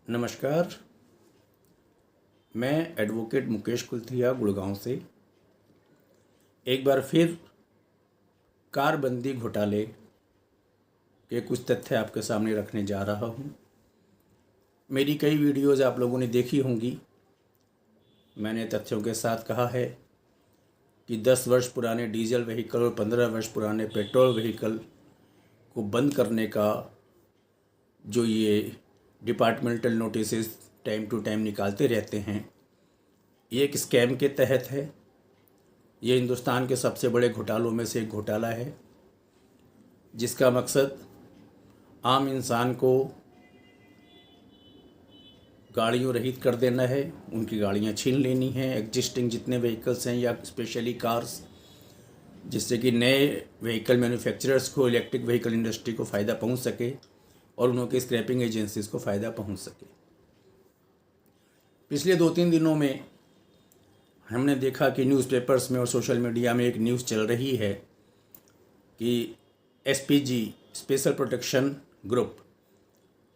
नमस्कार। मैं एडवोकेट मुकेश कुलथिया गुड़गांव से एक बार फिर कारबंदी घोटाले के कुछ तथ्य आपके सामने रखने जा रहा हूं। मेरी कई वीडियोज़ आप लोगों ने देखी होंगी। मैंने तथ्यों के साथ कहा है कि 10 वर्ष पुराने डीजल व्हीकल और 15 वर्ष पुराने पेट्रोल व्हीकल को बंद करने का जो ये departmental notices time to time निकालते रहते हैं, ये एक स्कैम के तहत है। ये हिंदुस्तान के सबसे बड़े घोटालों में से एक घोटाला है, जिसका मकसद आम इंसान को गाड़ियों रहित कर देना है, उनकी गाड़ियां छीन लेनी हैं, एग्जिस्टिंग जितने व्हीकल्स हैं या स्पेशली कार्स, जिससे कि नए व्हीकल मैन्युफैक्चरर्स को, इलेक्ट्रिक व्हीकल इंडस्ट्री को फ़ायदा पहुंच सके और उनके स्क्रैपिंग एजेंसीज़ को फ़ायदा पहुंच सके। पिछले 2-3 दिनों में हमने देखा कि न्यूज़पेपर्स में और सोशल मीडिया में एक न्यूज़ चल रही है कि एसपीजी स्पेशल प्रोटेक्शन ग्रुप,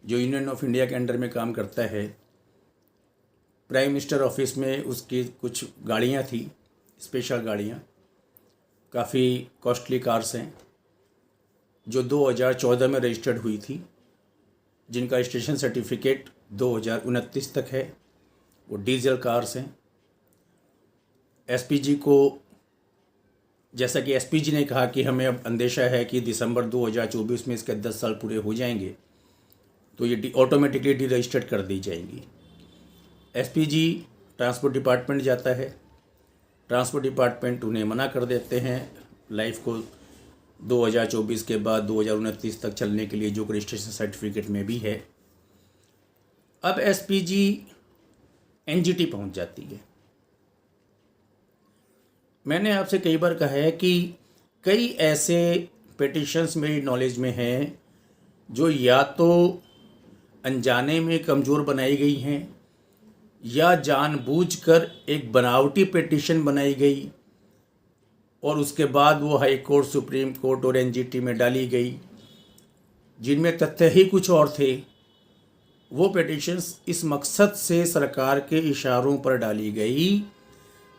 जो यूनियन ऑफ इंडिया के अंडर में काम करता है, प्राइम मिनिस्टर ऑफिस में उसकी कुछ गाड़ियां थी, स्पेशल गाड़ियां, काफ़ी कॉस्टली कार्स हैं, जो 2014 में रजिस्टर्ड हुई थी, जिनका रजिस्ट्रेशन सर्टिफिकेट 2029 तक है। वो डीजल कार्स हैं। एसपीजी को, जैसा कि एसपीजी ने कहा कि हमें अब अंदेशा है कि दिसंबर 2024 में इसके 10 साल पूरे हो जाएंगे, तो ये ऑटोमेटिकली डी रजिस्टर्ड कर दी जाएंगी। एसपीजी ट्रांसपोर्ट डिपार्टमेंट जाता है, ट्रांसपोर्ट डिपार्टमेंट उन्हें मना कर देते हैं लाइफ को 2024 के बाद 2029 तक चलने के लिए, जो रजिस्ट्रेशन सर्टिफिकेट में भी है। अब एसपीजी एनजीटी पहुंच जाती है। मैंने आपसे कई बार कहा है कि कई ऐसे पिटिशंस मेरी नॉलेज में हैं जो या तो अनजाने में कमज़ोर बनाई गई हैं या जानबूझकर एक बनावटी पिटिशन बनाई गई और उसके बाद वो हाई कोर्ट, सुप्रीम कोर्ट और एनजीटी में डाली गई, जिनमें तथ्य ही कुछ और थे। वो पिटिशंस इस मकसद से सरकार के इशारों पर डाली गई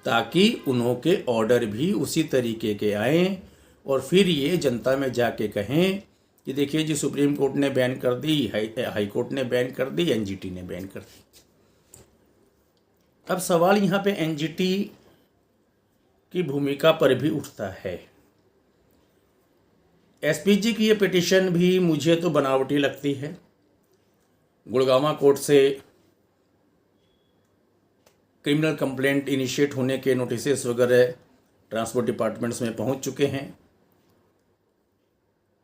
ताकि उन्होंने ऑर्डर भी उसी तरीके के आएँ और फिर ये जनता में जाके कहें कि देखिए जी, सुप्रीम कोर्ट ने बैन कर दी, हाई कोर्ट ने बैन कर दी, एनजीटी ने बैन कर दी। अब सवाल यहाँ पे एनजीटी की भूमिका पर भी उठता है। एसपीजी की ये पिटिशन भी मुझे तो बनावटी लगती है। गुड़गांव कोर्ट से क्रिमिनल कंप्लेंट इनिशिएट होने के नोटिसेस वगैरह ट्रांसपोर्ट डिपार्टमेंट्स में पहुंच चुके हैं।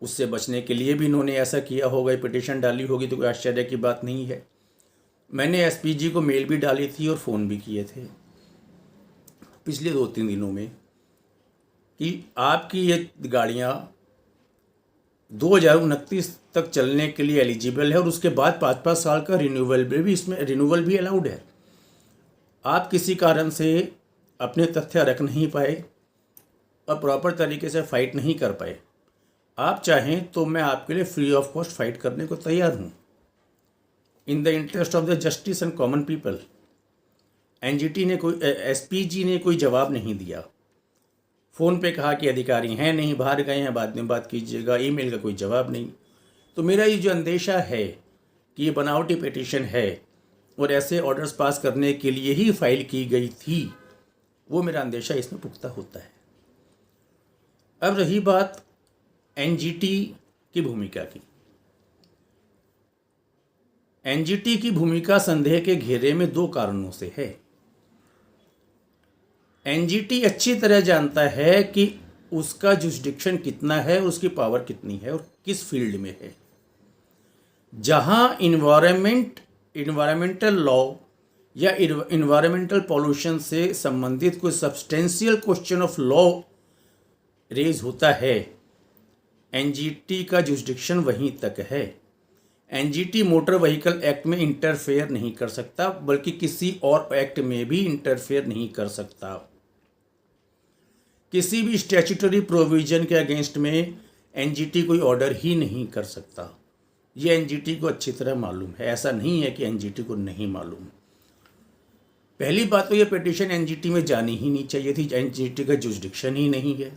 उससे बचने के लिए भी इन्होंने ऐसा किया होगा, पिटिशन डाली होगी, तो कोई आश्चर्य की बात नहीं है। मैंने एसपीजी को मेल भी डाली थी और फ़ोन भी किए थे पिछले 2-3 दिनों में कि आपकी ये गाड़ियाँ 2029 तक चलने के लिए एलिजिबल है और उसके बाद 5-5 साल का रिन्यूअल भी इसमें रिन्यूअल भी अलाउड है। आप किसी कारण से अपने तथ्य रख नहीं पाए और प्रॉपर तरीके से फाइट नहीं कर पाए, आप चाहें तो मैं आपके लिए फ्री ऑफ कॉस्ट फाइट करने को तैयार हूँ, in the interest of the justice and common people. SPG ने कोई जवाब नहीं दिया। फ़ोन पे कहा कि अधिकारी हैं नहीं, बाहर गए हैं, बाद में बात कीजिएगा। ईमेल का कोई जवाब नहीं। तो मेरा ये जो अंदेशा है कि ये बनावटी पिटिशन है और ऐसे ऑर्डर्स पास करने के लिए ही फाइल की गई थी, वो मेरा अंदेशा इसमें पुख्ता होता है। अब रही बात एनजीटी की भूमिका की। एनजीटी की भूमिका संदेह के घेरे में 2 कारणों से है। एनजीटी अच्छी तरह जानता है कि उसका जुरिसडिक्शन कितना है, उसकी पावर कितनी है और किस फील्ड में है। जहां इन्वायरमेंटल लॉ या इन्वायरमेंटल पॉल्यूशन से संबंधित कोई substantial question of law raise होता है, एनजीटी का जुरिसडिक्शन वहीं तक है। एनजीटी मोटर व्हीकल एक्ट में इंटरफेयर नहीं कर सकता, बल्कि किसी और एक्ट में भी इंटरफेयर नहीं कर सकता। किसी भी स्टैट्यूटरी प्रोविजन के अगेंस्ट में एनजीटी कोई ऑर्डर ही नहीं कर सकता। ये एनजीटी को अच्छी तरह मालूम है। ऐसा नहीं है कि एनजीटी को नहीं मालूम। पहली बात तो ये पिटीशन एनजीटी में जानी ही नहीं चाहिए थी। एनजीटी का जुरिसडिक्शन ही नहीं है।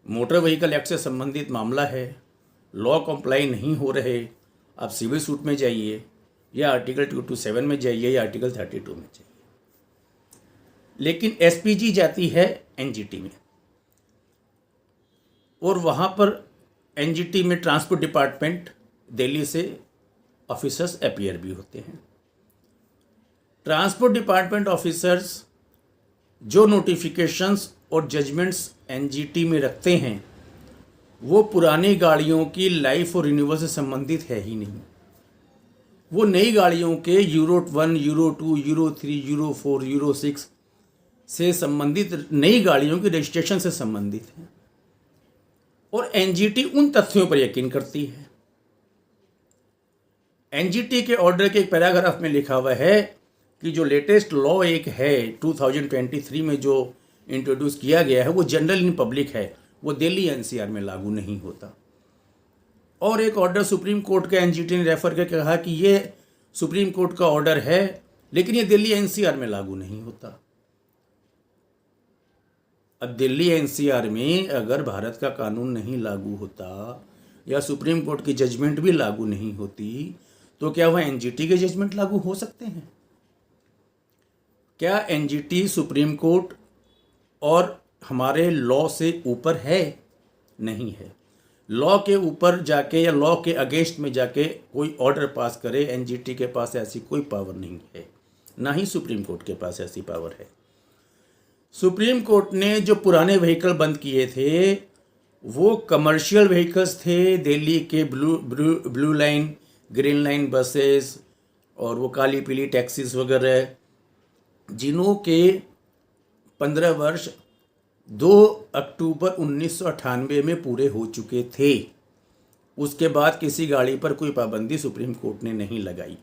मोटर व्हीकल एक्ट से संबंधित मामला है, लॉ कंप्लाई नहीं हो रहे, आप सिविल सूट में जाइए या आर्टिकल 227 में जाइए या आर्टिकल 32 में जाइए। लेकिन एसपीजी जाती है एनजीटी में, और वहाँ पर एनजीटी में ट्रांसपोर्ट डिपार्टमेंट दिल्ली से ऑफिसर्स अपीयर भी होते हैं। ट्रांसपोर्ट डिपार्टमेंट ऑफिसर्स जो नोटिफिकेशंस और जजमेंट्स एनजीटी में रखते हैं वो पुरानी गाड़ियों की लाइफ और रिन्यूअल से संबंधित है ही नहीं। वो नई गाड़ियों के euro 1, euro 2, euro 3, euro 4, euro 6 से संबंधित नई गाड़ियों की रजिस्ट्रेशन से संबंधित है। और एनजीटी उन तथ्यों पर यकीन करती है। एनजीटी के ऑर्डर के एक पैराग्राफ में लिखा हुआ है कि जो लेटेस्ट लॉ एक है 2023 में जो इंट्रोड्यूस किया गया है वो जनरल इन पब्लिक है, वो दिल्ली एनसीआर में लागू नहीं होता। और एक ऑर्डर सुप्रीम कोर्ट के एनजीटी ने रेफर करके कहा कि ये सुप्रीम कोर्ट का ऑर्डर है लेकिन ये दिल्ली एनसीआर में लागू नहीं होता। अब दिल्ली एनसीआर में अगर भारत का कानून नहीं लागू होता या सुप्रीम कोर्ट की जजमेंट भी लागू नहीं होती तो क्या वह एनजीटी के जजमेंट लागू हो सकते हैं? क्या एनजीटी सुप्रीम कोर्ट और हमारे लॉ से ऊपर है? नहीं है। लॉ के ऊपर जाके या लॉ के अगेंस्ट में जाके कोई ऑर्डर पास करे, एनजीटी के पास ऐसी कोई पावर नहीं है, ना ही सुप्रीम कोर्ट के पास ऐसी पावर है। सुप्रीम कोर्ट ने जो पुराने व्हीकल बंद किए थे वो कमर्शियल व्हीकल्स थे, दिल्ली के blue line, green line buses और वो काली पीली टैक्सीज वगैरह, जिन्हों के 15 वर्ष 2 अक्टूबर 1998 में पूरे हो चुके थे। उसके बाद किसी गाड़ी पर कोई पाबंदी सुप्रीम कोर्ट ने नहीं लगाई,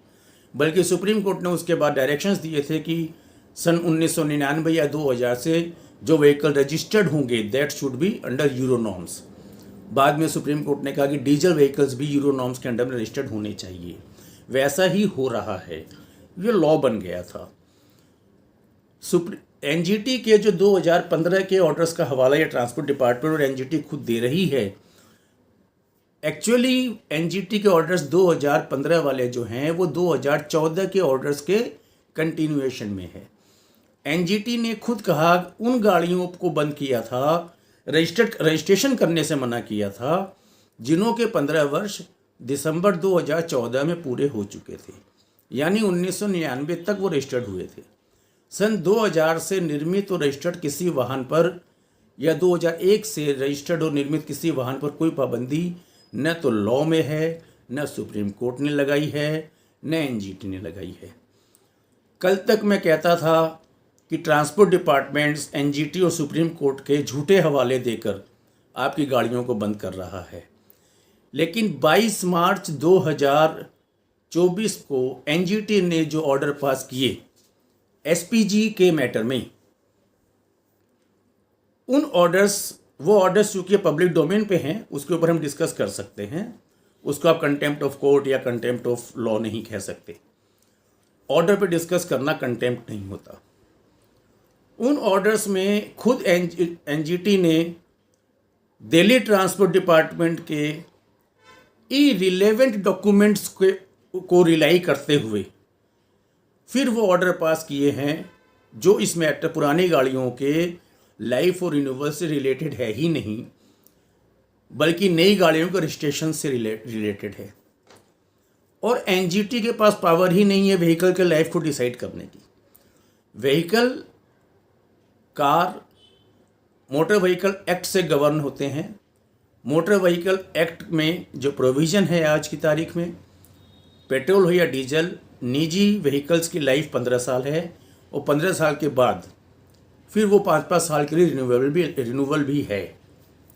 बल्कि सुप्रीम कोर्ट ने उसके बाद डायरेक्शंस दिए थे कि सन 1999 या 2000 से जो व्हीकल रजिस्टर्ड होंगे that should be under euro norms. बाद में सुप्रीम कोर्ट ने कहा कि डीजल व्हीकल्स भी यूरो नॉर्म्स के अंडर में रजिस्टर्ड होने चाहिए। वैसा ही हो रहा है, ये लॉ बन गया था। एनजीटी के जो 2015 के ऑर्डर्स का हवाला या ट्रांसपोर्ट डिपार्टमेंट और एनजीटी खुद दे रही है। एक्चुअली एनजीटी के ऑर्डर्स 2015 वाले जो हैं वो 2014 के ऑर्डर्स के कंटिन्यूएशन में है। एनजीटी ने खुद कहा उन गाड़ियों को बंद किया था, रजिस्ट्रेशन करने से मना किया था, जिन्हों के 15 वर्ष दिसंबर 2014 में पूरे हो चुके थे, यानी 1999 तक वो रजिस्टर्ड हुए थे। सन 2000 से निर्मित और रजिस्टर्ड किसी वाहन पर या 2001 से रजिस्टर्ड और निर्मित किसी वाहन पर कोई पाबंदी न तो लॉ में है, न सुप्रीम कोर्ट ने लगाई है, न एनजीटी ने लगाई है। कल तक मैं कहता था कि ट्रांसपोर्ट डिपार्टमेंट्स एनजीटी और सुप्रीम कोर्ट के झूठे हवाले देकर आपकी गाड़ियों को बंद कर रहा है, लेकिन 22 मार्च 2024 को एनजीटी ने जो ऑर्डर पास किए एसपीजी के मैटर में, उन वो ऑर्डर्स चूँकि पब्लिक डोमेन पे हैं, उसके ऊपर हम डिस्कस कर सकते हैं। उसको आप कंटेम्प्ट ऑफ कोर्ट या कंटेम्प्ट ऑफ लॉ नहीं कह सकते। ऑर्डर पे डिस्कस करना कंटेम्प्ट नहीं होता। उन ऑर्डर्स में खुद एनजीटी ने दिल्ली ट्रांसपोर्ट डिपार्टमेंट के इरिलेवेंट डॉक्यूमेंट्स को रिलाई करते हुए फिर वो ऑर्डर पास किए हैं जो इस मैटर पुरानी गाड़ियों के लाइफ और रिन्यूअल से रिलेटेड है ही नहीं, बल्कि नई गाड़ियों के रजिस्ट्रेशन से रिलेटेड है। और एनजीटी के पास पावर ही नहीं है व्हीकल के लाइफ को डिसाइड करने की। Vehicle car motor vehicle act से गवर्न होते हैं। मोटर व्हीकल एक्ट में जो प्रोविज़न है आज की तारीख में, पेट्रोल हो या डीजल, निजी व्हीकल्स की लाइफ 15 साल है और 15 साल के बाद फिर वो 5-5 साल के लिए रिन्यूअल भी है,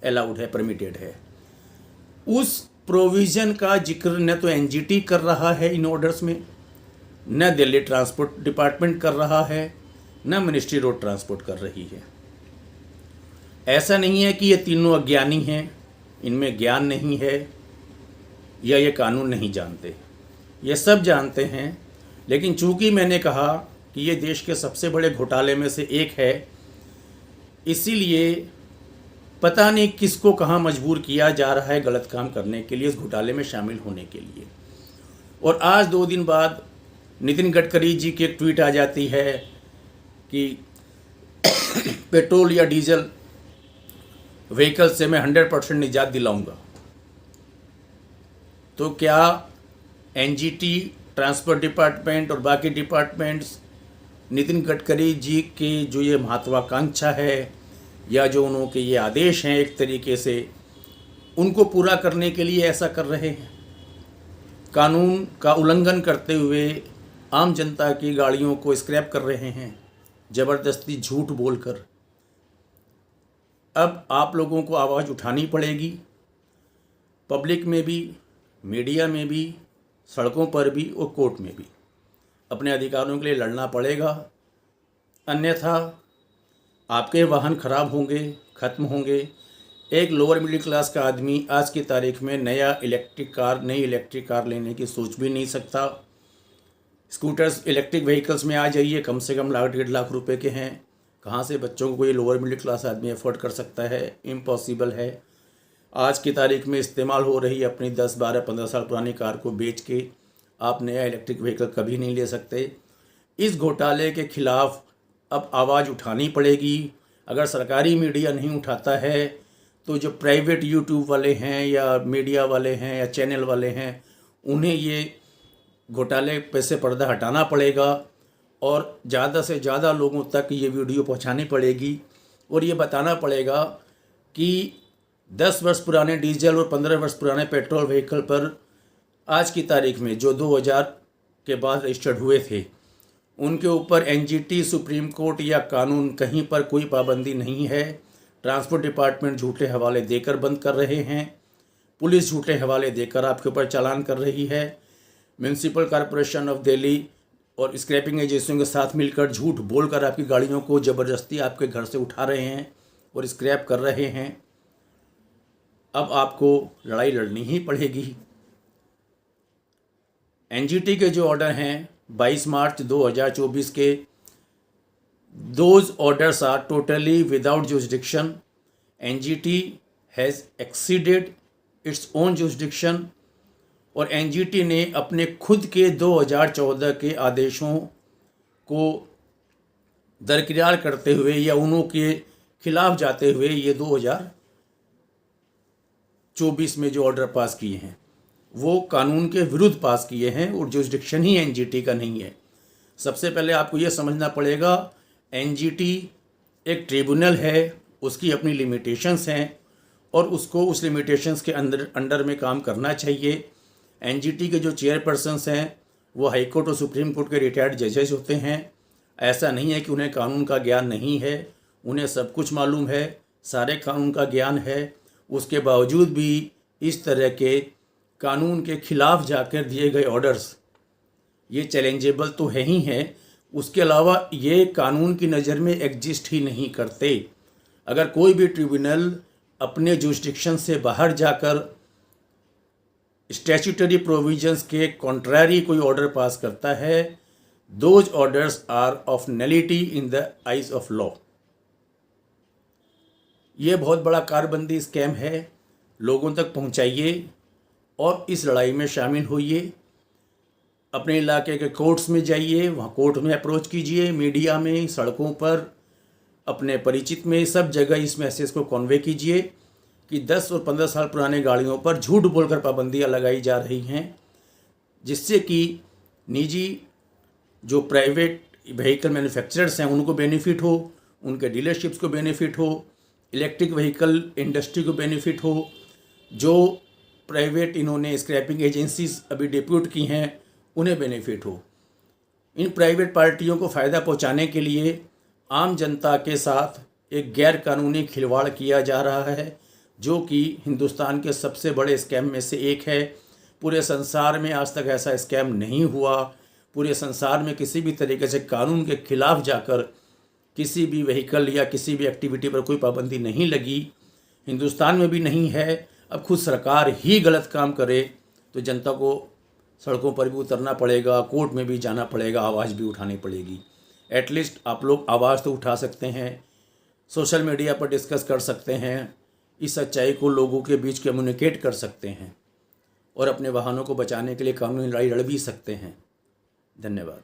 अलाउड है, परमिटेड है। उस प्रोविज़न का जिक्र न तो एनजीटी कर रहा है इन ऑर्डर्स में, न दिल्ली ट्रांसपोर्ट डिपार्टमेंट कर रहा है, न मिनिस्ट्री रोड ट्रांसपोर्ट कर रही है। ऐसा नहीं है कि ये तीनों अज्ञानी हैं, इनमें ज्ञान नहीं है। या ये कानून नहीं जानते। ये सब जानते हैं, लेकिन चूंकि मैंने कहा कि ये देश के सबसे बड़े घोटाले में से एक है, इसीलिए पता नहीं किसको कहाँ मजबूर किया जा रहा है गलत काम करने के लिए, इस घोटाले में शामिल होने के लिए। और आज 2 दिन बाद नितिन गडकरी जी की एक ट्वीट आ जाती है कि पेट्रोल या डीजल व्हीकल से मैं 100% निजात दिलाऊंगा। तो क्या एनजीटी, ट्रांसपोर्ट डिपार्टमेंट और बाकी डिपार्टमेंट्स नितिन गडकरी जी की जो ये महत्वाकांक्षा है या जो उनके ये आदेश हैं एक तरीके से, उनको पूरा करने के लिए ऐसा कर रहे हैं? कानून का उल्लंघन करते हुए आम जनता की गाड़ियों को स्क्रैप कर रहे हैं, ज़बरदस्ती झूठ बोलकर। अब आप लोगों को आवाज़ उठानी पड़ेगी, पब्लिक में भी, मीडिया में भी, सड़कों पर भी और कोर्ट में भी अपने अधिकारों के लिए लड़ना पड़ेगा। अन्यथा आपके वाहन खराब होंगे, ख़त्म होंगे। एक लोअर मिडिल क्लास का आदमी आज की तारीख में नई इलेक्ट्रिक कार लेने की सोच भी नहीं सकता। स्कूटर्स इलेक्ट्रिक व्हीकल्स में आ जाइए, कम से कम 1.5 लाख रुपए के हैं। कहाँ से बच्चों को कोई लोअर मिडिल क्लास आदमी अफोर्ड कर सकता है? इम्पॉसिबल है। आज की तारीख में इस्तेमाल हो रही अपनी 10, 12, 15 साल पुरानी कार को बेच के आप नया इलेक्ट्रिक व्हीकल कभी नहीं ले सकते। इस घोटाले के खिलाफ अब आवाज़ उठानी पड़ेगी। अगर सरकारी मीडिया नहीं उठाता है तो जो प्राइवेट यूट्यूब वाले हैं या मीडिया वाले हैं या चैनल वाले हैं, उन्हें ये घोटाले पे से पर्दा हटाना पड़ेगा और ज़्यादा से ज़्यादा लोगों तक ये वीडियो पहुंचानी पड़ेगी और ये बताना पड़ेगा कि 10 वर्ष पुराने डीजल और 15 वर्ष पुराने पेट्रोल व्हीकल पर आज की तारीख में जो 2000 के बाद रजिस्टर्ड हुए थे, उनके ऊपर एनजीटी, सुप्रीम कोर्ट या कानून कहीं पर कोई पाबंदी नहीं है। ट्रांसपोर्ट डिपार्टमेंट झूठे हवाले देकर बंद कर रहे हैं, पुलिस झूठे हवाले देकर आपके ऊपर चालान कर रही है, म्यूनसिपल कॉरपोरेशन ऑफ दिल्ली और स्क्रैपिंग एजेंसियों के साथ मिलकर झूठ बोलकर आपकी गाड़ियों को ज़बरदस्ती आपके घर से उठा रहे हैं और स्क्रैप कर रहे हैं। अब आपको लड़ाई लड़नी ही पड़ेगी। एनजीटी के जो ऑर्डर हैं 22 मार्च 2024 के, those orders are totally without jurisdiction. NGT has exceeded its own jurisdiction और एनजीटी ने अपने खुद के 2014 के आदेशों को दरकिरार करते हुए या उन्हों के खिलाफ जाते हुए ये 2024 में जो ऑर्डर पास किए हैं वो कानून के विरुद्ध पास किए हैं और जुरिस्डिक्शन ही एनजीटी का नहीं है। सबसे पहले आपको ये समझना पड़ेगा, एनजीटी एक ट्रिब्यूनल है, उसकी अपनी लिमिटेशंस हैं और उसको उस लिमिटेशंस के अंडर में काम करना चाहिए। एनजीटी के जो चेयरपर्सन्स हैं वो हाई कोर्ट और सुप्रीम कोर्ट के रिटायर्ड जजेस होते हैं। ऐसा नहीं है कि उन्हें कानून का ज्ञान नहीं है, उन्हें सब कुछ मालूम है, सारे कानून का ज्ञान है। उसके बावजूद भी इस तरह के कानून के खिलाफ जाकर दिए गए ऑर्डर्स ये चैलेंजेबल तो है ही हैं, उसके अलावा ये कानून की नज़र में एग्जिस्ट ही नहीं करते। अगर कोई भी ट्रिब्यूनल अपने जुरिस्डिक्शन से बाहर जाकर स्टैट्यूटरी प्रोविजंस के कॉन्ट्ररी कोई ऑर्डर पास करता है, those orders are of nullity in the eyes of law. ये बहुत बड़ा कारबंदी स्कैम है, लोगों तक पहुंचाइए और इस लड़ाई में शामिल होइए। अपने इलाके के कोर्ट्स में जाइए, वहाँ कोर्ट में अप्रोच कीजिए, मीडिया में, सड़कों पर, अपने परिचित में, सब जगह इस मैसेज को कन्वे कीजिए कि 10 और 15 साल पुराने गाड़ियों पर झूठ बोलकर पाबंदियाँ लगाई जा रही हैं, जिससे कि निजी जो प्राइवेट व्हीकल मैन्युफैक्चरर्स हैं उनको बेनिफिट हो, उनके डीलरशिप्स को बेनिफिट हो, इलेक्ट्रिक व्हीकल इंडस्ट्री को बेनिफिट हो। जो प्राइवेट इन्होंने स्क्रैपिंग एजेंसीज अभी डिप्यूट की हैं उन्हें बेनिफिट हो। इन प्राइवेट पार्टियों को फ़ायदा पहुंचाने के लिए आम जनता के साथ एक गैर कानूनी खिलवाड़ किया जा रहा है, जो कि हिंदुस्तान के सबसे बड़े स्कैम में से एक है। पूरे संसार में आज तक ऐसा स्कैम नहीं हुआ। पूरे संसार में किसी भी तरीके से कानून के खिलाफ जाकर किसी भी व्हीकल या किसी भी एक्टिविटी पर कोई पाबंदी नहीं लगी, हिंदुस्तान में भी नहीं है। अब खुद सरकार ही गलत काम करे तो जनता को सड़कों पर भी उतरना पड़ेगा, कोर्ट में भी जाना पड़ेगा, आवाज़ भी उठानी पड़ेगी। एटलीस्ट आप लोग आवाज़ तो उठा सकते हैं, सोशल मीडिया पर डिस्कस कर सकते हैं, इस सच्चाई को लोगों के बीच कम्युनिकेट कर सकते हैं और अपने वाहनों को बचाने के लिए कानूनी लड़ाई लड़ भी सकते हैं। धन्यवाद।